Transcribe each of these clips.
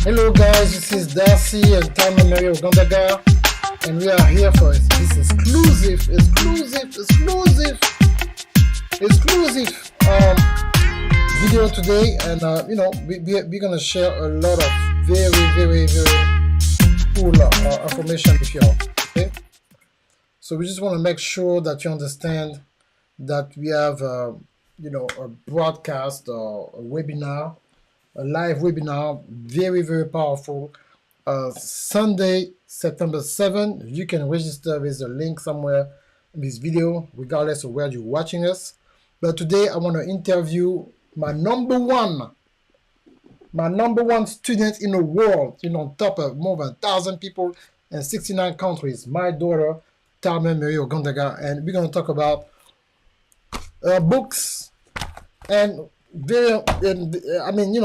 Hello guys, this is Darcy and Tama Mario Gondaga, and we are here for this exclusive video today, and we're gonna share a lot of very cool information with y'all. Okay, so we just want to make sure that you understand that we have a broadcast or a webinar, a live webinar, very powerful. Sunday, September 7th. You can register with a link somewhere in this video, regardless of where you're watching us. But today I want to interview my number one student in the world, on top of more than 1,000 people in 69 countries, my daughter, Carmen Mario Gondaga, and we're going to talk about books and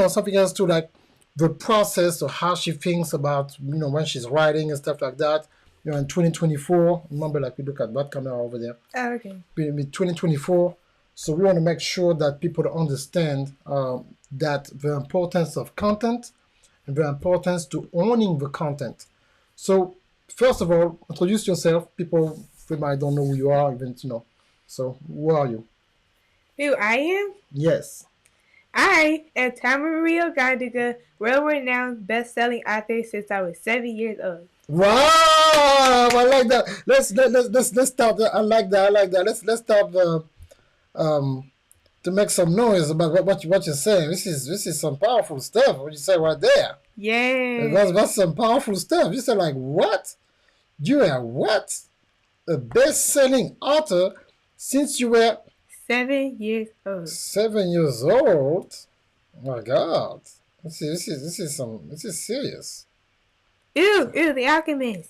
something else too, like the process of how she thinks about, when she's writing and stuff like that. In 2024, remember, like we look at that camera over there. Oh, okay. In 2024, so we want to make sure that people understand that the importance of content and the importance to owning the content. So first of all, introduce yourself. People might don't know who you are, even. So who are you? Who I am? Yes. I am Tama Maria Gondaga, world-renowned best-selling author since I was 7 years old. Wow, I like that. Let's stop. I like that. Let's stop to make some noise about what you're saying. This is some powerful stuff. What you say right there? Yeah. That's some powerful stuff. You said, like, what? You are what? A best-selling author since you were 7 years old. 7 years old? Oh my God. This is serious. Ooh, The Alchemist.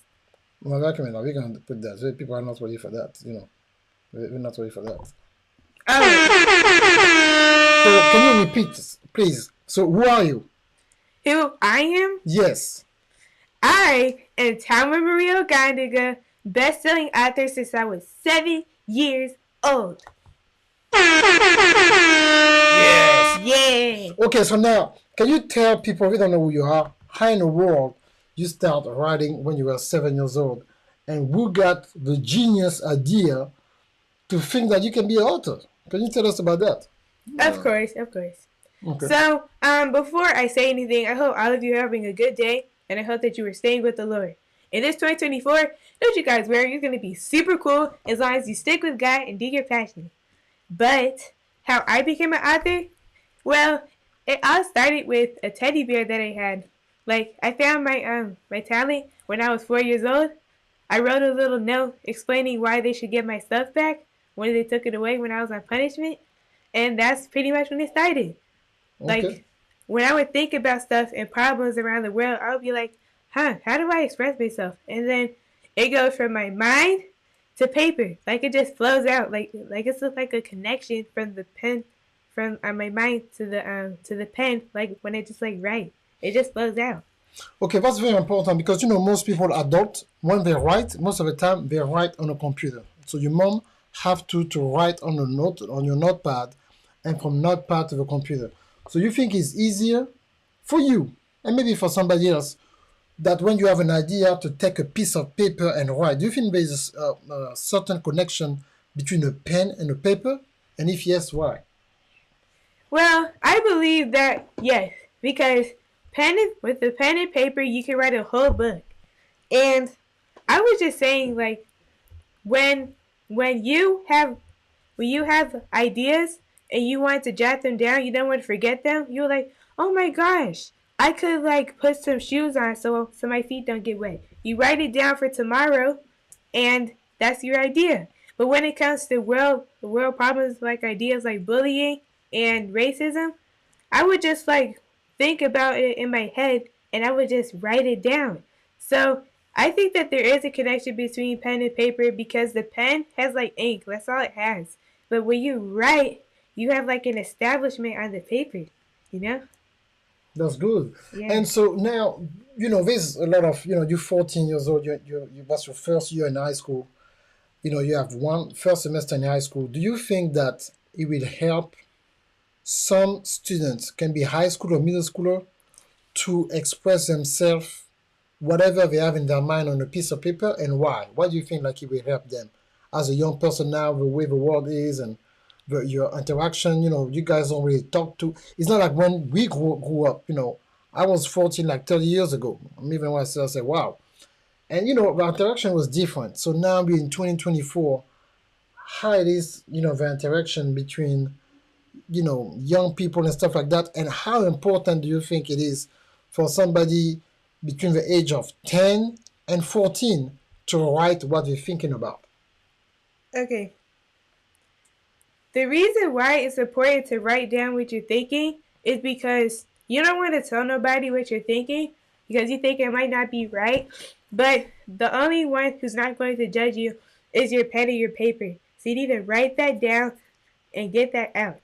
Well, we're gonna put that. So people are not ready for that. We're not ready for that. Oh. So can you repeat, please? So who are you? Who I am? Yes. I am Tama Maria Gondaga, best-selling author since I was 7 years old. Yes. Yeah. Okay, so now, can you tell people, we don't know who you are, how in the world you start writing when you were 7 years old, and who got the genius idea to think that you can be an author? Can you tell us about that? Of course. Okay. So, before I say anything, I hope all of you are having a good day, and I hope that you are staying with the Lord. In this 2024, don't you guys worry, it's going to be super cool as long as you stick with God and do your passion. But how I became an author? Well, it all started with a teddy bear that I had. Like, I found my talent when I was 4 years old. I wrote a little note explaining why they should get my stuff back when they took it away when I was on punishment. And that's pretty much when it started. Okay. Like, when I would think about stuff and problems around the world, I would be like, how do I express myself? And then it goes from my mind to paper. Like, it just flows out. Like it's just like a connection from the pen, from my mind to the pen. Like, when I just write, it just flows out. Okay, that's very important because most people adult, when they write, most of the time they write on a computer. So your mom have to write on your notepad, and from notepad to the computer. So you think it's easier for you, and maybe for somebody else, that when you have an idea to take a piece of paper and write? Do you think there is a certain connection between a pen and a paper? And if yes, why? Well, I believe that yes, because with the pen and paper, you can write a whole book. And I was just saying, like, when you have ideas and you want to jot them down, you don't want to forget them. You're like, oh my gosh, I could put some shoes on so my feet don't get wet. You write it down for tomorrow, and that's your idea. But when it comes to world problems, like ideas like bullying and racism, I would just think about it in my head, and I would just write it down. So I think that there is a connection between pen and paper because the pen has ink. That's all it has. But when you write, you have an establishment on the paper, That's good. Yeah. And so now, there's a lot of, you're 14 years old, that's your first year in high school. You have one first semester in high school. Do you think that it will help some students, can be high school or middle schooler, to express themselves, whatever they have in their mind on a piece of paper, and why? Why do you think like it will help them as a young person now, the way the world is and your interaction? You guys don't really talk to. It's not like when we grew up. I was 14 like 30 years ago. I'm even when I say, wow. And the interaction was different. So now we're in 2024. How it is, the interaction between young people and stuff like that, and how important do you think it is for somebody between the age of 10 and 14 to write what they're thinking about? Okay. The reason why it's important to write down what you're thinking is because you don't want to tell nobody what you're thinking because you think it might not be right. But the only one who's not going to judge you is your pen and your paper. So you need to write that down and get that out.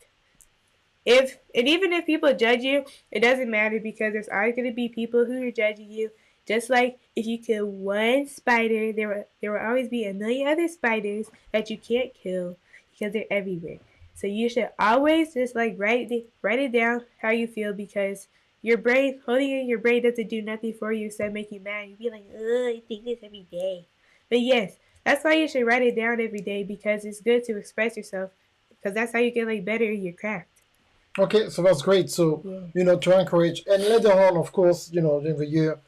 Even if people judge you, it doesn't matter because there's always going to be people who are judging you. Just like if you kill one spider, there will always be a million other spiders that you can't kill because they're everywhere. So you should always just like write it down how you feel because holding it in your brain doesn't do nothing for you except make you mad. You'd be like, oh, I think this every day. But yes, that's why you should write it down every day because it's good to express yourself because that's how you get like better in your craft. Okay, so that's great. So, to encourage, and later on, of course, during the year,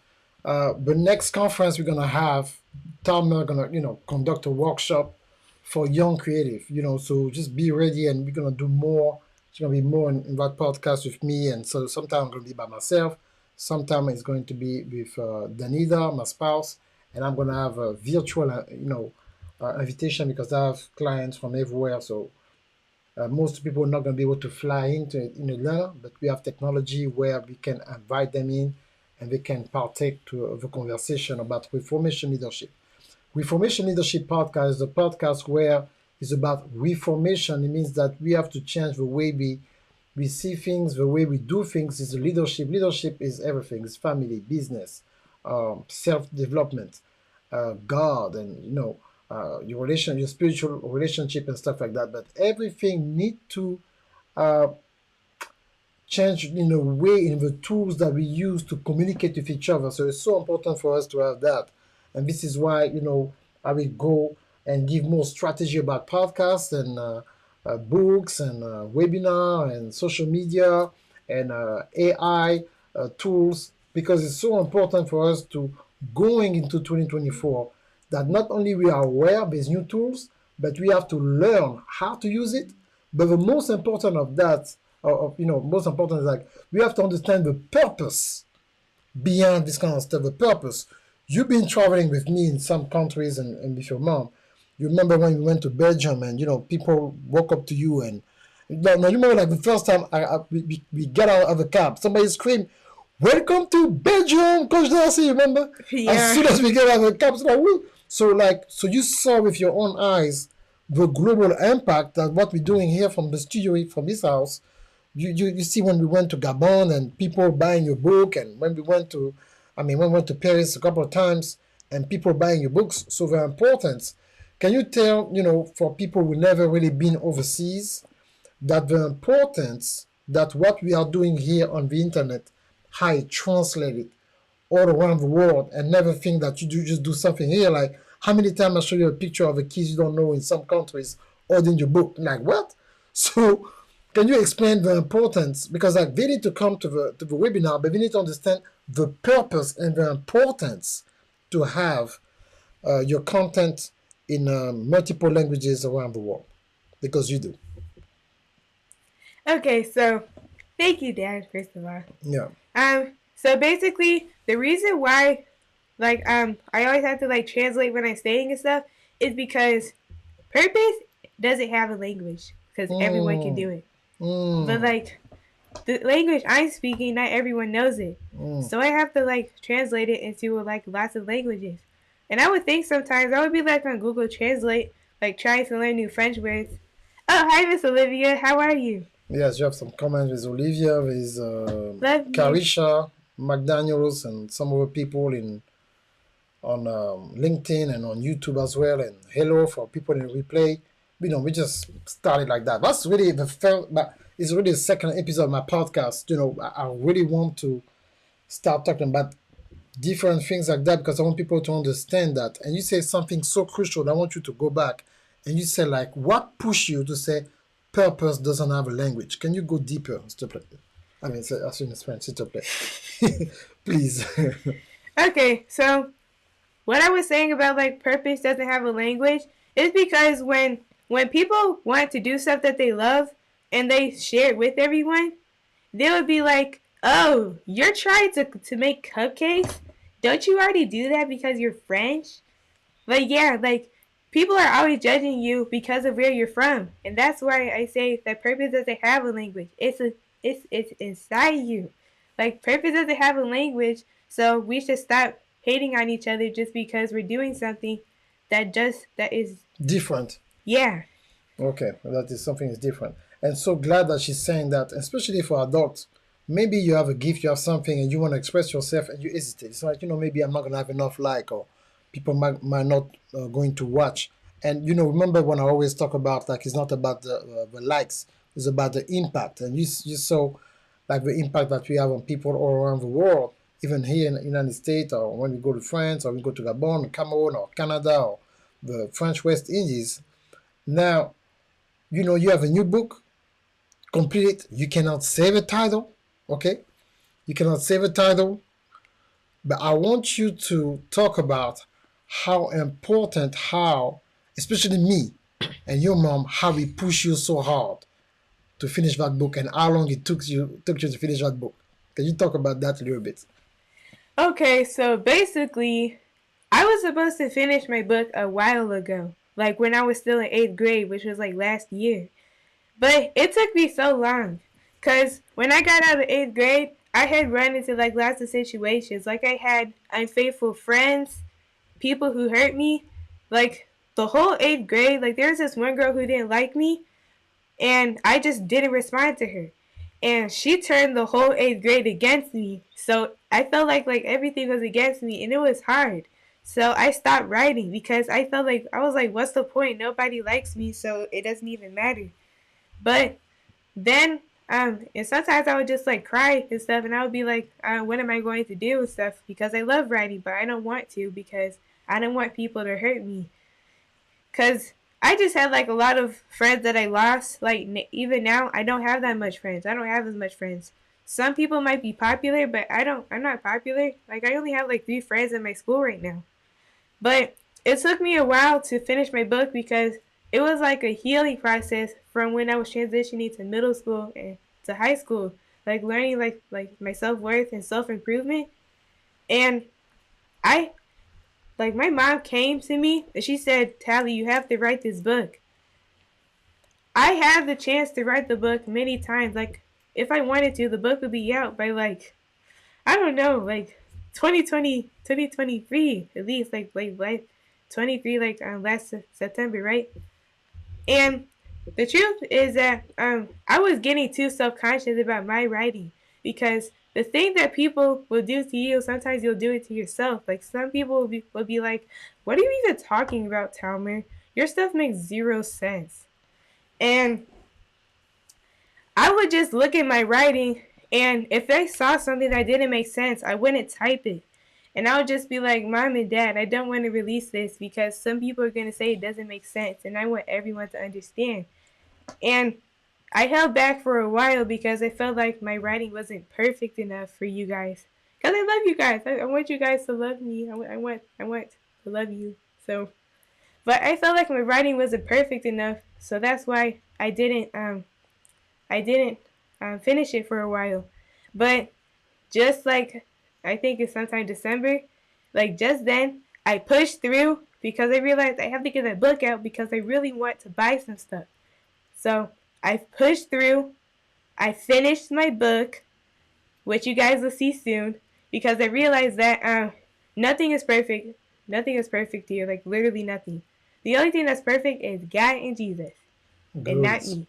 the next conference we're gonna have, Tom are gonna, conduct a workshop for young creative. So just be ready, and we're gonna do more. It's gonna be more in that podcast with me, and so sometime I'm gonna be by myself. Sometime it's going to be with Danida, my spouse, and I'm gonna have a virtual, invitation because I have clients from everywhere. So most people are not going to be able to fly in Atlanta, but we have technology where we can invite them in and they can partake to the conversation about reformation leadership. Reformation Leadership Podcast is a podcast where it's about reformation. It means that we have to change the way we see things, the way we do things. Is leadership. Leadership is everything. It's family, business, self-development, God, and your spiritual relationship and stuff like that. But everything need to uh, change in a way in the tools that we use to communicate with each other. So it's so important for us to have that. And this is why, I will go and give more strategy about podcasts and books and webinar and social media and AI tools, because it's so important for us to going into 2024 that not only we are aware of these new tools, but we have to learn how to use it. But the most important of that, most important is like we have to understand the purpose beyond this kind of stuff. The purpose. You've been traveling with me in some countries and with your mom. You remember when we went to Belgium and people walk up to you and no, you remember like the first time we got out of the cab, somebody screamed, "Welcome to Belgium, Coach Darcy!" Remember? Yeah. As soon as we get out of the cab, it's like, woo! So you saw with your own eyes the global impact that what we're doing here from the studio, from this house. You see when we went to Gabon and people buying your book, and when we went to Paris a couple of times and people buying your books. So the importance. Can you tell, for people who never really been overseas, that the importance that what we are doing here on the internet, how it translated all around the world, and never think that just do something here. Like how many times I show you a picture of a kid you don't know in some countries holding your book? Like what? So can you explain the importance? Because like they need to come to the webinar, but they need to understand the purpose and the importance to have your content in multiple languages around the world, because you do. Okay, so thank you, Dad, first of all. Yeah. So basically the reason why I always have to like translate when I'm saying and stuff is because purpose doesn't have a language because everyone can do it. But like the language I'm speaking, not everyone knows it. So I have to like translate it into like lots of languages. And I would think sometimes I would be like on Google Translate, like trying to learn new French words. Oh, hi, Miss Olivia. How are you? Yes, you have some comments with Olivia, with Carisha, McDaniels, and some other people on LinkedIn and on YouTube as well. And hello for people in replay. We just started like that. That's really the first, but it's really the second episode of my podcast. I really want to start talking about different things like that because I want people to understand that. And you say something so crucial. I want you to go back and you say like, what pushed you to say purpose doesn't have a language? Can you go deeper, s'il te plaît? I mean, as soon as French, s'il te plaît, please. Okay, so what I was saying about like purpose doesn't have a language is because when people want to do stuff that they love and they share it with everyone, they would be like, "Oh, you're trying to make cupcakes? Don't you already do that because you're French?" Like, yeah, like people are always judging you because of where you're from, and that's why I say that purpose doesn't have a language. It's inside you. Like purpose doesn't have a language, so we should stop hating on each other just because we're doing something that is Different. yeah. Okay, that is something is different. And so glad that she's saying that, especially for adults. Maybe you have a gift, you have something, and you want to express yourself, and you hesitate. It's like, maybe I'm not gonna have enough like, or people might not going to watch. And remember when I always talk about like it's not about the likes, it's about the impact. And you saw like the impact that we have on people all around the world, even here in the United States, or when we go to France, or we go to Gabon, Cameroon, or Canada, or the French West Indies. Now, you have a new book, complete it. You cannot save a title, okay? You cannot save a title, but I want you to talk about how important, especially me and your mom, how we push you so hard to finish that book and how long it took you to finish that book. Can you talk about that a little bit? Okay, so basically, I was supposed to finish my book a while ago, like when I was still in 8th grade, which was like last year. But it took me so long. Because when I got out of 8th grade, I had run into like lots of situations. Like I had unfaithful friends, people who hurt me. Like the whole 8th grade, like there was this one girl who didn't like me. And I just didn't respond to her. And she turned the whole 8th grade against me. So I felt like everything was against me and it was hard. So I stopped writing because I felt like I was like, what's the point? Nobody likes me, so it doesn't even matter. But then and sometimes I would just like cry and stuff, and I would be like, what am I going to do with stuff? Because I love writing, but I don't want to because I don't want people to hurt me. Cause I just had like a lot of friends that I lost. Like even now, I don't have that much friends. I don't have as much friends. Some people might be popular, but I don't. I'm not popular. Like I only have like 3 friends in my school right now. But it took me a while to finish my book because it was like a healing process from when I was transitioning to middle school and to high school, like learning like my self worth and self improvement. And I like my mom came to me and she said, "Tally, you have to write this book." I had the chance to write the book many times. Like if I wanted to, the book would be out by like I don't know, like 2020, 2023 at least, like 23, like last September, right? And the truth is that I was getting too self conscious about my writing because the thing that people will do to you, sometimes you'll do it to yourself. Like some people will be like, "What are you even talking about, Talmer? Your stuff makes zero sense." And I would just look at my writing, and if I saw something that didn't make sense, I wouldn't type it. And I would just be like, "Mom and Dad, I don't want to release this because some people are going to say it doesn't make sense, and I want everyone to understand." And I held back for a while because I felt like my writing wasn't perfect enough for you guys. Because I love you guys. I want you guys to love me. I want to love you. So, but I felt like my writing wasn't perfect enough, so that's why I didn't finish it for a while. But just like I think it's sometime December, like just then I pushed through because I realized I have to get that book out because I really want to buy some stuff. So I pushed through. I finished my book, which you guys will see soon, because I realized that nothing is perfect. Nothing is perfect here, like literally nothing. The only thing that's perfect is God and Jesus, and Good. not me.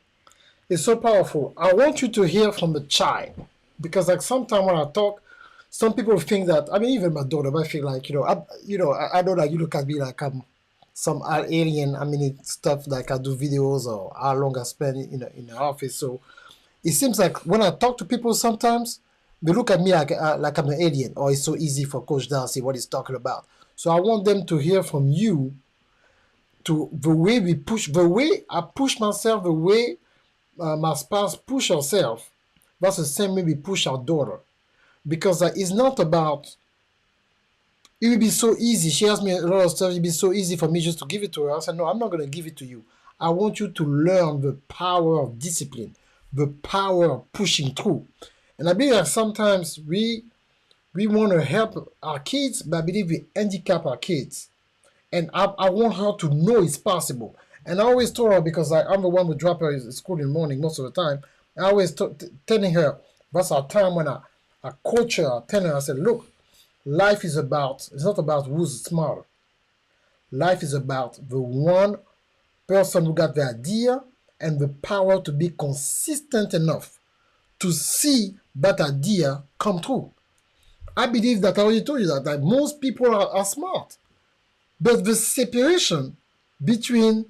It's so powerful. I want you to hear from the child because, like, sometimes when I talk, some people think that. I mean, even my daughter might feel like, I know that you look at me like I'm some alien. I mean, it's stuff like I do videos or how long I spend in the office. So it seems like when I talk to people sometimes, they look at me like I'm an alien, or it's so easy for Coach Darcy what he's talking about. So I want them to hear from you to the way we push, the way I push myself, the way my spouse push herself. That's the same way we push our daughter, because it's not about. It would be so easy. She asked me a lot of stuff. It'd be so easy for me just to give it to her. I said, no, I'm not going to give it to you. I want you to learn the power of discipline, the power of pushing through. And I believe that sometimes we want to help our kids, but I believe we handicap our kids. And I want her to know it's possible. And I always told her, because I'm the one who drop her at school in the morning most of the time, I always telling her, that's our time when I coach her, I tell her, I said, look, life is it's not about who's smarter. Life is about the one person who got the idea and the power to be consistent enough to see that idea come true. I believe that I already told you that most people are smart. But the separation between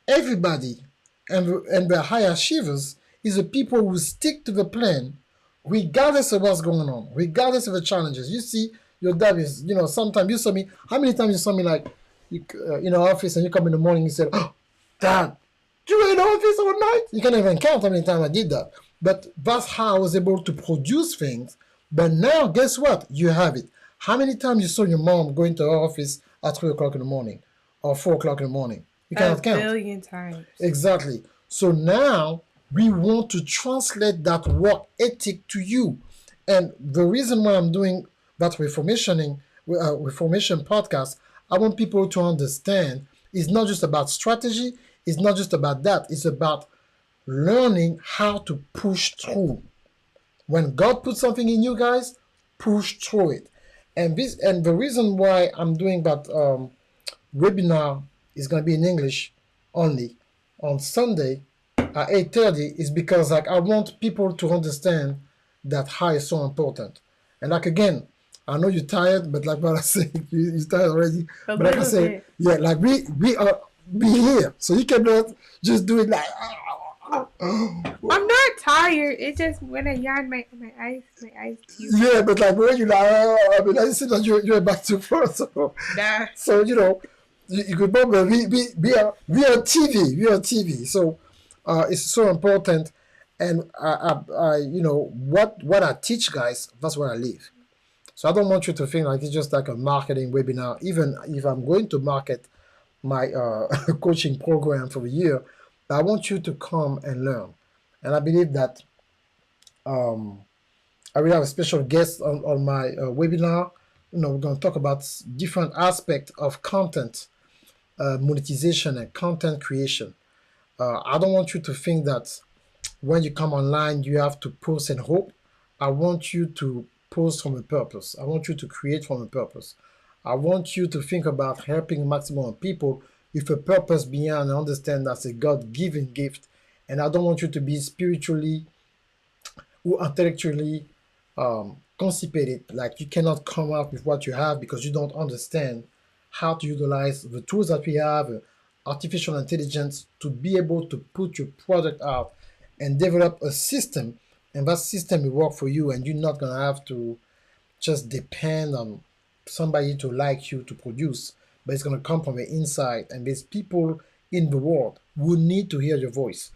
everybody and the high achievers is the people who stick to the plan regardless of what's going on, regardless of the challenges. You see, your dad is, sometimes you saw me, how many times you saw me like, in the office and you come in the morning and you said, oh, Dad, you were in the office all night? You can't even count how many times I did that. But that's how I was able to produce things. But now, guess what? You have it. How many times you saw your mom going to her office at 3 o'clock in the morning or 4 o'clock in the morning? You cannot count. 1,000,000,000 times. Exactly. So now we want to translate that work ethic to you. And the reason why I'm doing that reformation podcast, I want people to understand it's not just about strategy, it's not just about that, it's about learning how to push through. When God puts something in you guys, push through it. And the reason why I'm doing that webinar is going to be in English only on Sunday at 8:30 is because I want people to understand that how is so important. And again, I know you're tired, but like what I said, you're tired already. But like I say, yeah, we here, so you cannot just do it like. I'm not tired. It's just when I yawn, my eyes. Yeah, but like when you I see that you're about to fall. So, nah. So you could probably we are TV. We are TV. So it's so important. And I what I teach guys, that's what I live. So I don't want you to think like it's just like a marketing webinar. Even if I'm going to market my coaching program for the year, I want you to come and learn. And I believe that I will have a special guest on my webinar. We're going to talk about different aspects of content, monetization and content creation. I don't want you to think that when you come online, you have to post and hope. I want you to post from a purpose. I want you to create from a purpose. I want you to think about helping maximum people with a purpose beyond and understand that's a God-given gift. And I don't want you to be spiritually or intellectually constipated. Like you cannot come out with what you have because you don't understand how to utilize the tools that we have, artificial intelligence, to be able to put your product out and develop a system, and that system will work for you, and you're not going to have to just depend on somebody to like you to produce, but it's going to come from the inside, and there's people in the world who need to hear your voice.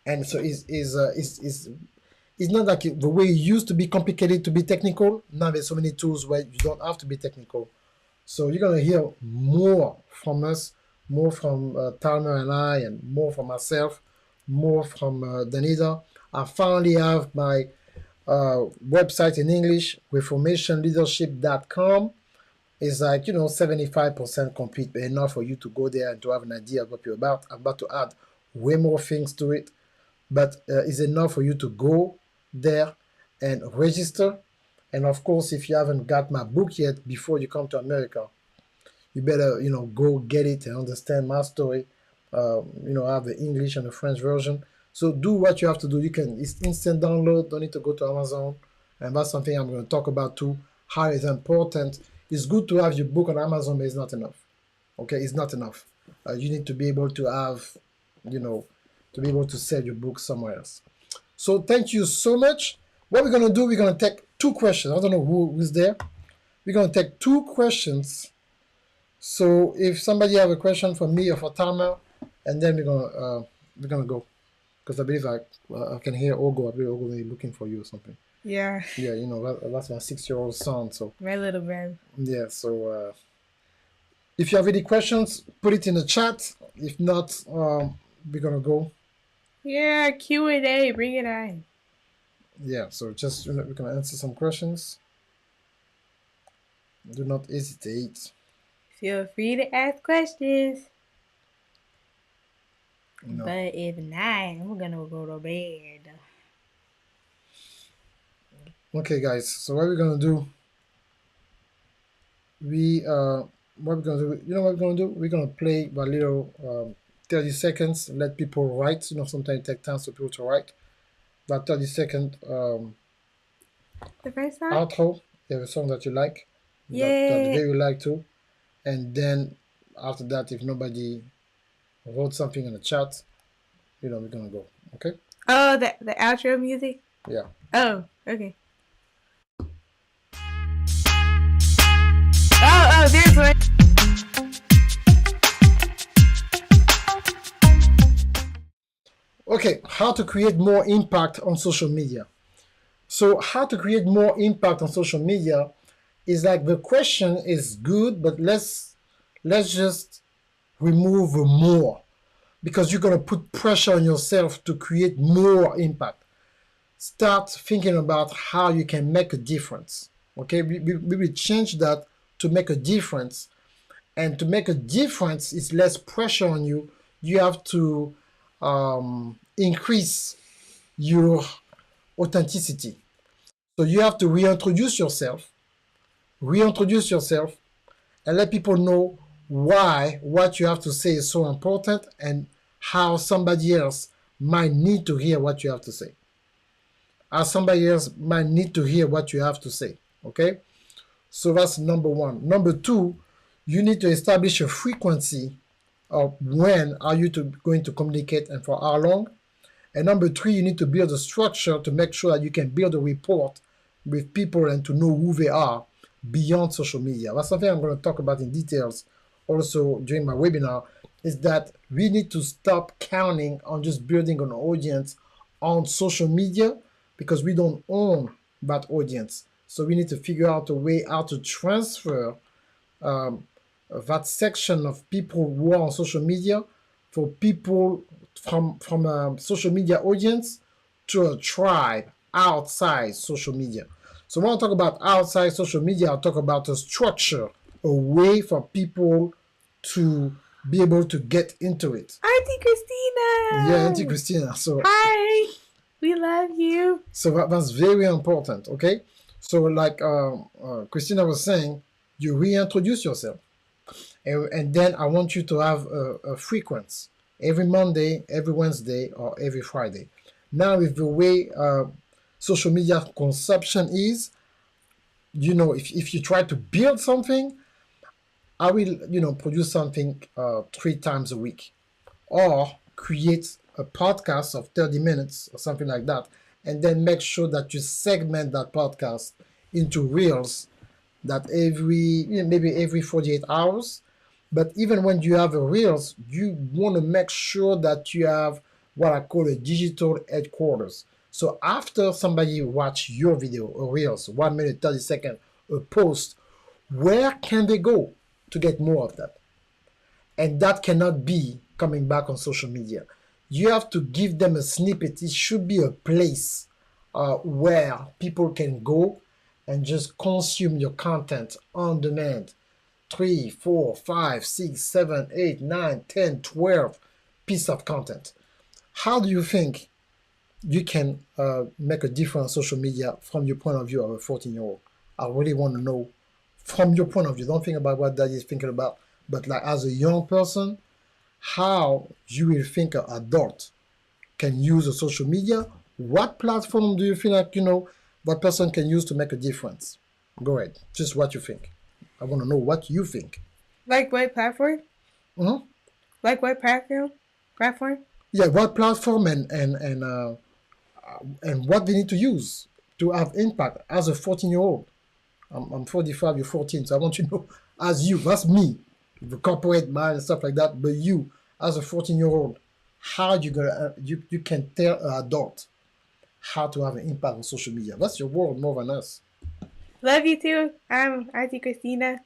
And so it's not like the way it used to be complicated to be technical. Now there's so many tools where you don't have to be technical. So you're going to hear more from us, more from Talmer and I, and more from myself, more from Danida. I finally have my website in English, reformationleadership.com. It's like, 75% complete, but enough for you to go there and to have an idea of what you're about. I'm about to add way more things to it, but it's enough for you to go there and register. And of course, if you haven't got my book yet before you come to America, you better, go get it and understand my story. I have the English and the French version. So do what you have to do. It's instant download. Don't need to go to Amazon. And that's something I'm going to talk about too. How it's important. It's good to have your book on Amazon, but it's not enough. Okay, it's not enough. You need to be able to have, to be able to sell your book somewhere else. So thank you so much. What we're going to do, we're going to take two questions. I don't know who's there. We're gonna take two questions. So if somebody have a question for me or for Tama, and then we're gonna go, because I believe I can hear Ogo. I believe Ogo may be looking for you or something. Yeah. Yeah, that's my 6-year-old son. So My little brother. yeah. So if you have any questions, put it in the chat. If not, we're gonna go. Yeah, Q&A. Bring it on. Yeah. So just we're gonna answer some questions. Do not hesitate. Feel free to ask questions. No. But if not, I'm gonna go to bed. Okay, guys. So what we're gonna do? What we're gonna do? You know what we're gonna do? We're gonna play a little 30 seconds. Let people write. Sometimes it takes time for people to write. But 30-second The first time? outro. You have a song that you like, that Yeah. they will like too, and then after that, if nobody wrote something in the chat, we're gonna go. Okay? Oh, the outro music? Yeah. Oh, okay. Oh, there's one. Okay, how to create more impact on social media. So how to create more impact on social media is like, the question is good, but let's just remove more, because you're going to put pressure on yourself to create more impact. Start thinking about how you can make a difference. Okay, we will change that to make a difference. And to make a difference is less pressure on you. You have to increase your authenticity. So you have to reintroduce yourself, and let people know why what you have to say is so important, and how somebody else might need to hear what you have to say. Okay? So that's number one. Number two, you need to establish a frequency of when are you going to communicate and for how long. And number three, you need to build a structure to make sure that you can build a rapport with people and to know who they are beyond social media. That's something I'm going to talk about in details also during my webinar, is that we need to stop counting on just building an audience on social media, because we don't own that audience. So we need to figure out a way how to transfer that section of people who are on social media, for people from a social media audience to a tribe outside social media. So when I talk about outside social media, I'll talk about a structure, a way for people to be able to get into it. Auntie Christina! Yeah, Auntie Christina. So hi! We love you. So that's very important, okay? So like Christina was saying, you reintroduce yourself. And then I want you to have a frequency every Monday, every Wednesday, or every Friday. Now, with the way social media consumption is, if you try to build something, I will, produce something 3 times a week, or create a podcast of 30 minutes or something like that, and then make sure that you segment that podcast into reels that maybe every 48 hours. But even when you have a reels, you want to make sure that you have what I call a digital headquarters. So after somebody watch your video or reels, 1 minute, 30 seconds, a post, where can they go to get more of that? And that cannot be coming back on social media. You have to give them a snippet. It should be a place where people can go and just consume your content on demand. 3, 4, 5, 6, 7, 8, 9, 10, 12 pieces of content. How do you think you can make a difference on social media from your point of view of a 14-year-old? I really want to know from your point of view. Don't think about what daddy is thinking about, but like as a young person, how you will think an adult can use a social media. What platform do you feel like that person can use to make a difference? Go ahead. Just what you think. I want to know what you think. Like what platform? Mm-hmm. Like what platform? Yeah, what platform and what they need to use to have impact as a 14-year-old. I'm 45, you're 14, so I want you to know, as you, that's me, the corporate mind and stuff like that, but you, as a 14-year-old, how you gonna, you can tell an adult how to have an impact on social media. That's your world more than us. Love you too, Auntie Christina.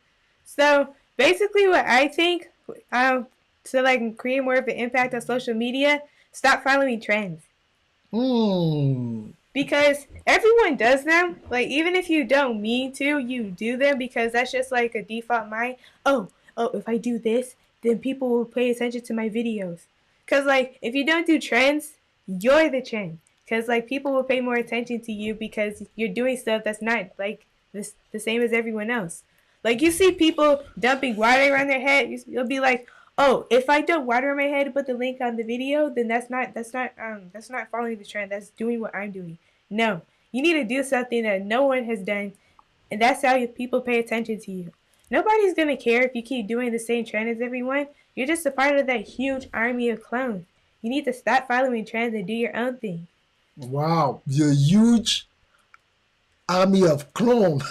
So basically, what I think, to like create more of an impact on social media, stop following trends. Because everyone does them. Like, even if you don't mean to, you do them because that's just like a default mind. Oh, if I do this, then people will pay attention to my videos. Because, like, if you don't do trends, you're the trend. Because, like, people will pay more attention to you because you're doing stuff that's not, like, the same as everyone else. Like, you see people dumping water around their head, you'll be like, oh, if I dump water on my head and put the link on the video, then that's not following the trend. That's doing what I'm doing. No, you need to do something that no one has done, and that's how people pay attention to you. Nobody's gonna care if you keep doing the same trend as everyone. You're just a part of that huge army of clones. You need to stop following trends and do your own thing. Wow, the huge army of clones.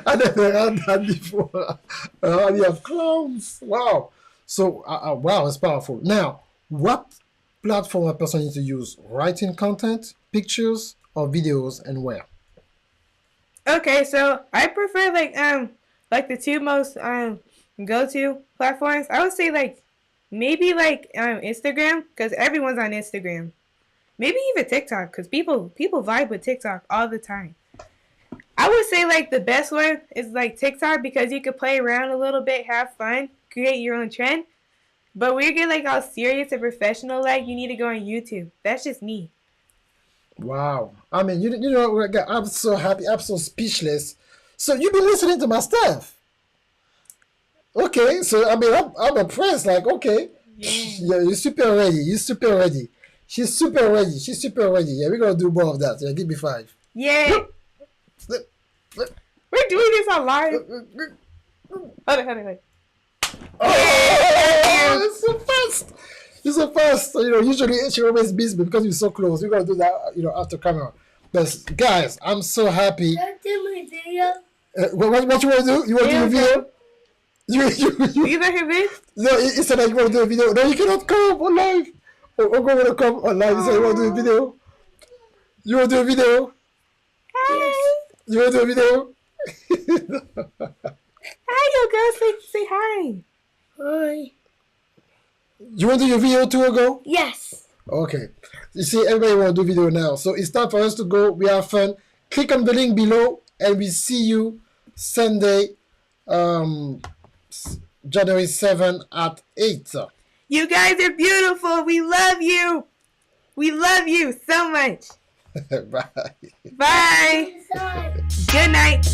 I never heard that before. An army of clones. Wow. So, wow, it's powerful. Now, what platform a person needs to use? Writing content, pictures, or videos, and where? Okay, so I prefer like the two most go-to platforms. I would say like maybe like Instagram, because everyone's on Instagram. Maybe even TikTok, because people vibe with TikTok all the time. I would say like the best one is like TikTok because you could play around a little bit, have fun, create your own trend. But when you get like all serious and professional, like you need to go on YouTube. That's just me. Wow. I mean, you know, I'm so happy. I'm so speechless. So you've been listening to my stuff. Okay. So, I mean, I'm impressed. Like, okay. Yeah, you're super ready. You're super ready. She's super ready. She's super ready. Yeah, we're going to do more of that. Yeah, give me 5. Yeah. We're doing this on live. Hold on. Oh, it's so fast. It's so fast. You know, usually she always beats me because we're so close. We're going to do that, you know, after camera. But guys, I'm so happy. Can I do my video? What you want to do? You want to do a video? You let him in? No, he said that you want to do a video. No, you cannot come on live. Or go to come on live. He said you want to do a video. You want to do a video? Hi. You want to do a video? Hi, yo, girl. Say hi. Hi. You want to do your video too, go? Yes. Okay. You see, everybody want to do video now. So it's time for us to go. We have fun. Click on the link below and we see you Sunday, January 7 at 8. You guys are beautiful. We love you. We love you so much. Bye. Bye. Inside. Good night.